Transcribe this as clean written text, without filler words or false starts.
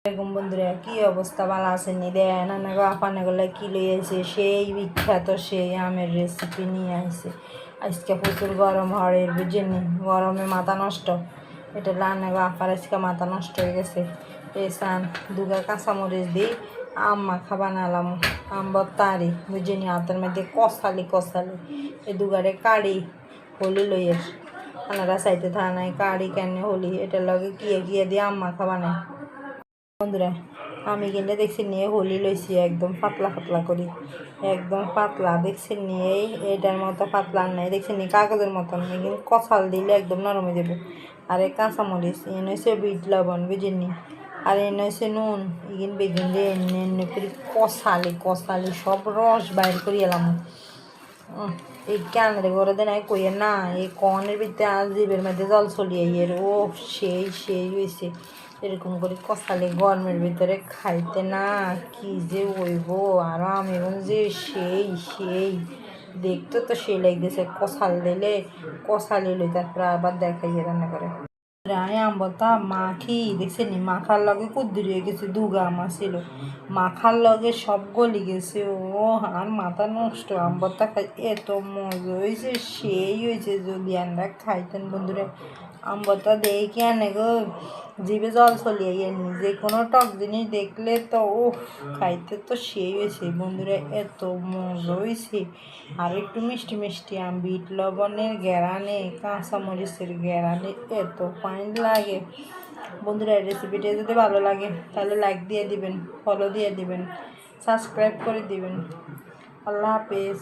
এরকম বন্ধুরা কি অবস্থা ভালো আছেনি দেন গো আপানাগুলো কি লইয়েছে সেই বিখ্যাত সেই আমের রেসিপি নিয়ে আসছে আজকে প্রচুর গরম হয় বুঝেনি গরমে মাথা নষ্ট এটা রান্না গো আপার আজকে মাথা নষ্ট হয়ে গেছে এসান দুগা কাঁচামরিচ দিই আম মাখা বানালাম আম বত্তারি বুঝেনি হাতের মধ্যে কষালি এই দুগারে কাড়ি হলি লইয়ের আপনারা চাইতে থানায় কাড়ি কেন হলি এটার লগে গিয়ে দিয়ে আম মাখা বানায় বন্ধুরা আমি কিনে দেখছি নিয়ে হোলি লইছি একদম পাতলা করি একদম পাতলা দেখছি নিয়ে এটার মতো পাতলা নাই দেখছি নি কাগজের মতন কিন্তু কষাল দিলে একদম নরম হয়ে যাবে আর এই কাঁচামরিচ এনে হচ্ছে বিট লবণ বুঝিনি আর এনে হচ্ছে নুন ইগিন বেগুন দিয়ে এনে করি কষালি সব রস বাইর করি এলাম এই ক্যানারে করে দেন কইয়ে না এই কনের ভিতরে আর জিবের মধ্যে জল ছড়িয়ে এর ও সেই হয়েছে এরকম করে কষালে গরমের ভিতরে খাইতে না কি যে হইব আর আমি যে সেই দেখতে তো সেই লাগতেছে কষাল দিলে কষালি লই তারপরে আবার দেখাই রান্না করে আমবতা মাখি দেখছি নি মাখার লগে কুদ্দুরি হয়ে গেছে দুগা আমার ছিল মাখার লগে সব গলি গেছে ও আর মাথা নষ্ট আমবতা খাই এত মজা হয়েছে সেই হয়েছে যদি আমরা খাইতেন বন্ধুরা আমবতা দেখি আনে গো জিভে জল চলিয়ে এমনি যে কোনো টক জিনিস দেখলে তো ও খাইতে তো সেই হয়েছে বন্ধুরা এত মজা হয়েছে আর একটু মিষ্টি বিট লবণের গেরানে কাঁচামরিচের গেরানে এত ফাইন লাগে বন্ধুরা রেসিপিটা যদি ভালো লাগে তাহলে লাইক দিয়ে দিবেন ফলো দিয়ে দিবেন সাবস্ক্রাইব করে দিবেন আল্লাহ হাফেজ।